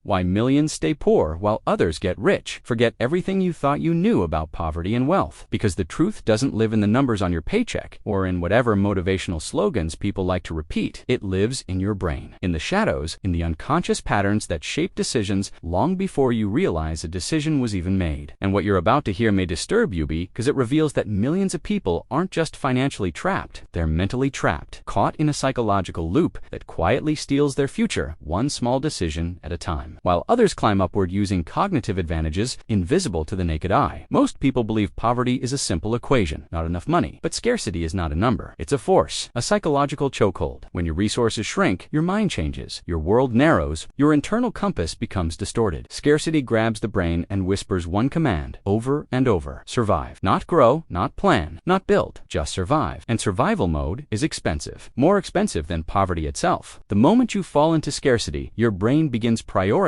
Why millions stay poor while others get rich. Forget everything you thought you knew about poverty and wealth, because the truth doesn't live in the numbers on your paycheck or in whatever motivational slogans people like to repeat. It lives in your brain, in the shadows, in the unconscious patterns that shape decisions long before you realize a decision was even made. And what you're about to hear may disturb you because it reveals that millions of people aren't just financially trapped, they're mentally trapped, caught in a psychological loop that quietly steals their future, one small decision at a time. While others climb upward using cognitive advantages invisible to the naked eye. Most people believe poverty is a simple equation, not enough money. But scarcity is not a number. It's a force, a psychological chokehold. When your resources shrink, your mind changes, your world narrows, your internal compass becomes distorted. Scarcity grabs the brain and whispers one command over and over: survive. Not grow, not plan, not build, just survive. And survival mode is expensive, more expensive than poverty itself. The moment you fall into scarcity, your brain begins prioritizing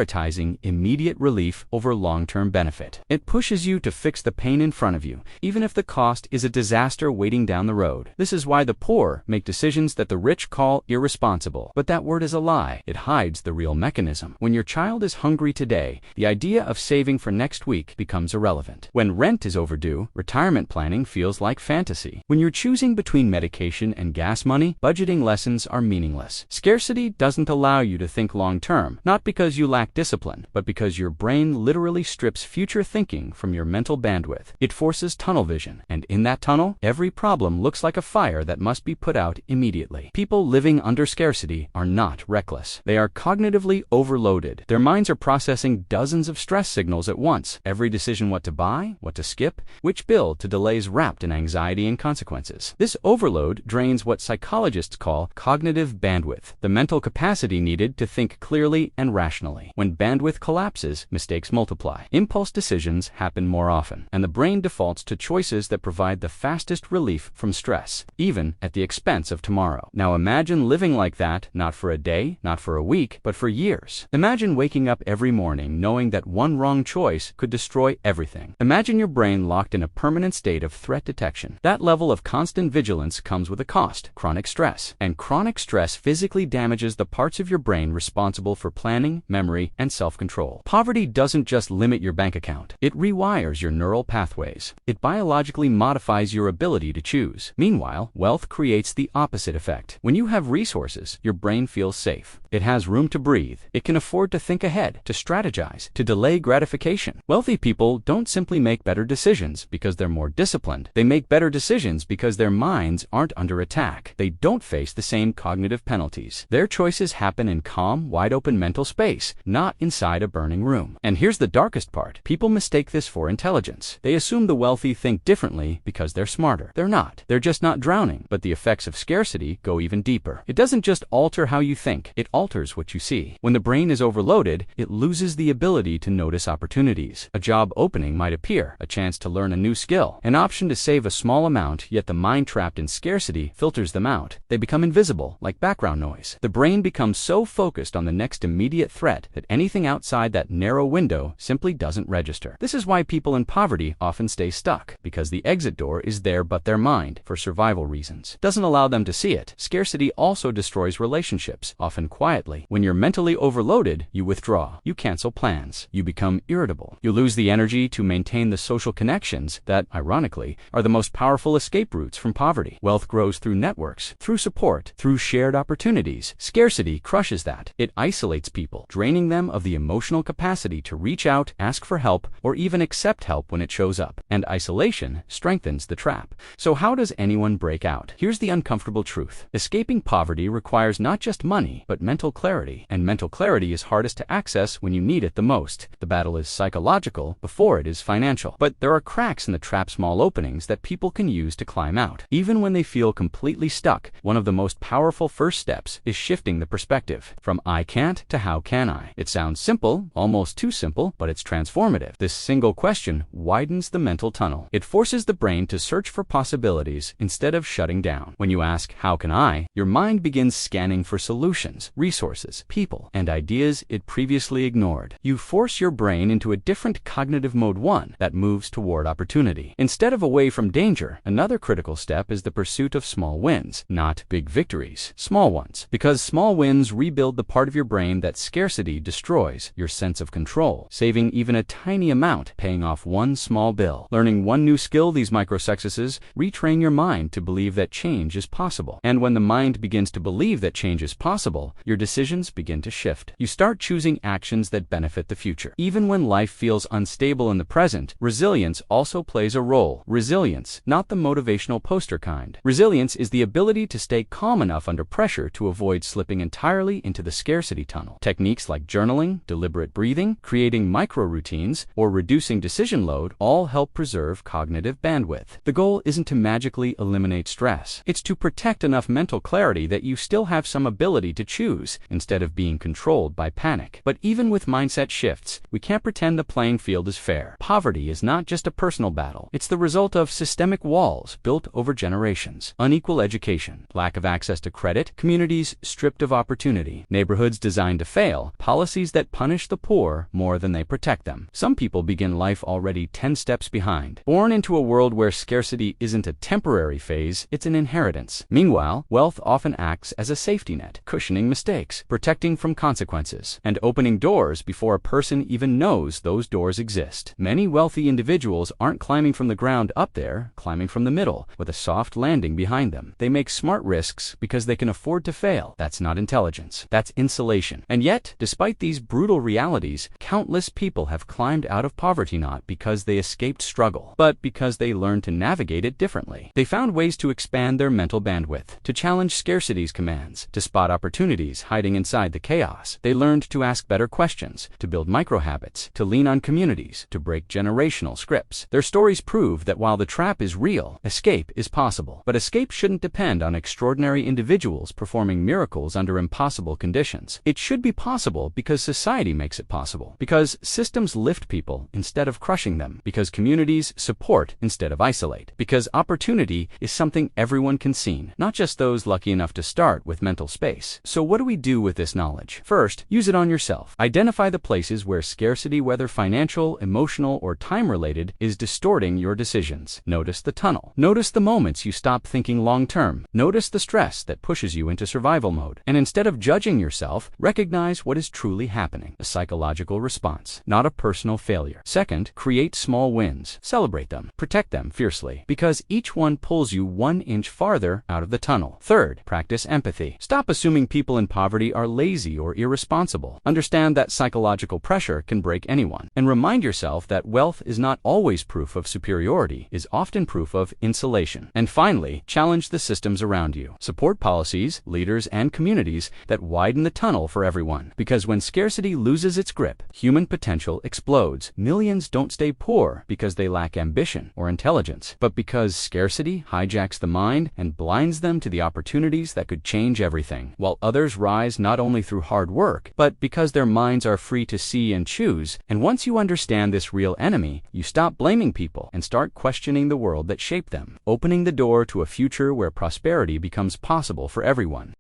immediate relief over long-term benefit. It pushes you to fix the pain in front of you, even if the cost is a disaster waiting down the road. This is why the poor make decisions that the rich call irresponsible. But that word is a lie. It hides the real mechanism. When your child is hungry today, the idea of saving for next week becomes irrelevant. When rent is overdue, retirement planning feels like fantasy. When you're choosing between medication and gas money, budgeting lessons are meaningless. Scarcity doesn't allow you to think long-term, not because you lack discipline, but because your brain literally strips future thinking from your mental bandwidth. It forces tunnel vision, and in that tunnel, every problem looks like a fire that must be put out immediately. People living under scarcity are not reckless. They are cognitively overloaded. Their minds are processing dozens of stress signals at once. Every decision: what to buy, what to skip, which bill to delay, is wrapped in anxiety and consequences. This overload drains what psychologists call cognitive bandwidth, the mental capacity needed to think clearly and rationally. When bandwidth collapses, mistakes multiply. Impulse decisions happen more often, and the brain defaults to choices that provide the fastest relief from stress, even at the expense of tomorrow. Now imagine living like that, not for a day, not for a week, but for years. Imagine waking up every morning knowing that one wrong choice could destroy everything. Imagine your brain locked in a permanent state of threat detection. That level of constant vigilance comes with a cost: chronic stress. And chronic stress physically damages the parts of your brain responsible for planning, memory, and self-control. Poverty doesn't just limit your bank account. It rewires your neural pathways. It biologically modifies your ability to choose. Meanwhile, wealth creates the opposite effect. When you have resources, your brain feels safe. It has room to breathe. It can afford to think ahead, to strategize, to delay gratification. Wealthy people don't simply make better decisions because they're more disciplined. They make better decisions because their minds aren't under attack. They don't face the same cognitive penalties. Their choices happen in calm, wide-open mental space, not inside a burning room. And here's the darkest part. People mistake this for intelligence. They assume the wealthy think differently because they're smarter. They're not. They're just not drowning. But the effects of scarcity go even deeper. It doesn't just alter how you think. It alters what you see. When the brain is overloaded, it loses the ability to notice opportunities. A job opening might appear, a chance to learn a new skill, an option to save a small amount, yet the mind trapped in scarcity filters them out. They become invisible, like background noise. The brain becomes so focused on the next immediate threat that anything outside that narrow window simply doesn't register. This is why people in poverty often stay stuck, because the exit door is there but their mind, for survival reasons, doesn't allow them to see it. Scarcity also destroys relationships, often quietly. When you're mentally overloaded, you withdraw. You cancel plans. You become irritable. You lose the energy to maintain the social connections that, ironically, are the most powerful escape routes from poverty. Wealth grows through networks, through support, through shared opportunities. Scarcity crushes that. It isolates people, draining them of the emotional capacity to reach out, ask for help, or even accept help when it shows up. And isolation strengthens the trap. So how does anyone break out? Here's the uncomfortable truth. Escaping poverty requires not just money, but mental clarity. And mental clarity is hardest to access when you need it the most. The battle is psychological before it is financial. But there are cracks in the trap's small openings that people can use to climb out. Even when they feel completely stuck, one of the most powerful first steps is shifting the perspective. From I can't to how can I? It sounds simple, almost too simple, but it's transformative. This single question widens the mental tunnel. It forces the brain to search for possibilities instead of shutting down. When you ask, how can I? Your mind begins scanning for solutions, resources, people, and ideas it previously ignored. You force your brain into a different cognitive mode, one that moves toward opportunity. Instead of away from danger, another critical step is the pursuit of small wins, not big victories, small ones. Because small wins rebuild the part of your brain that scarcity destroys your sense of control, saving even a tiny amount, paying off one small bill. Learning one new skill, these micro-successes retrain your mind to believe that change is possible. And when the mind begins to believe that change is possible, your decisions begin to shift. You start choosing actions that benefit the future. Even when life feels unstable in the present, resilience also plays a role. Resilience, not the motivational poster kind. Resilience is the ability to stay calm enough under pressure to avoid slipping entirely into the scarcity tunnel. Techniques like journaling, deliberate breathing, creating micro-routines, or reducing decision load all help preserve cognitive bandwidth. The goal isn't to magically eliminate stress. It's to protect enough mental clarity that you still have some ability to choose instead of being controlled by panic. But even with mindset shifts, we can't pretend the playing field is fair. Poverty is not just a personal battle. It's the result of systemic walls built over generations. Unequal education, lack of access to credit, communities stripped of opportunity, neighborhoods designed to fail, policies that punish the poor more than they protect them. Some people begin life already 10 steps behind. Born into a world where scarcity isn't a temporary phase, it's an inheritance. Meanwhile, wealth often acts as a safety net, cushioning mistakes, protecting from consequences, and opening doors before a person even knows those doors exist. Many wealthy individuals aren't climbing from the ground up, they're climbing from the middle, with a soft landing behind them. They make smart risks because they can afford to fail. That's not intelligence. That's insulation. And yet, despite these brutal realities, countless people have climbed out of poverty not because they escaped struggle, but because they learned to navigate it differently. They found ways to expand their mental bandwidth, to challenge scarcity's commands, to spot opportunities hiding inside the chaos. They learned to ask better questions, to build micro-habits, to lean on communities, to break generational scripts. Their stories prove that while the trap is real, escape is possible. But escape shouldn't depend on extraordinary individuals performing miracles under impossible conditions. It should be possible because society makes it possible, because systems lift people instead of crushing them, because communities support instead of isolate, because opportunity is something everyone can see, not just those lucky enough to start with mental space. So what do we do with this knowledge? First, use it on yourself. Identify the places where scarcity, whether financial, emotional, or time-related, is distorting your decisions. Notice the tunnel. Notice the moments you stop thinking long-term. Notice the stress that pushes you into survival mode. And instead of judging yourself, recognize what is truly happening. A psychological response, not a personal failure. Second, create small wins. Celebrate them. Protect them fiercely, because each one pulls you 1 inch farther out of the tunnel. Third, practice empathy. Stop assuming people in poverty are lazy or irresponsible. Understand that psychological pressure can break anyone. And remind yourself that wealth is not always proof of superiority, is often proof of insulation. And finally, challenge the systems around you. Support policies, leaders, and communities that widen the tunnel for everyone. Because when scarcity loses its grip, human potential explodes. Millions don't stay poor because they lack ambition or intelligence, but because scarcity hijacks the mind and blinds them to the opportunities that could change everything, while others rise not only through hard work, but because their minds are free to see and choose. And once you understand this real enemy, you stop blaming people and start questioning the world that shaped them, opening the door to a future where prosperity becomes possible for everyone.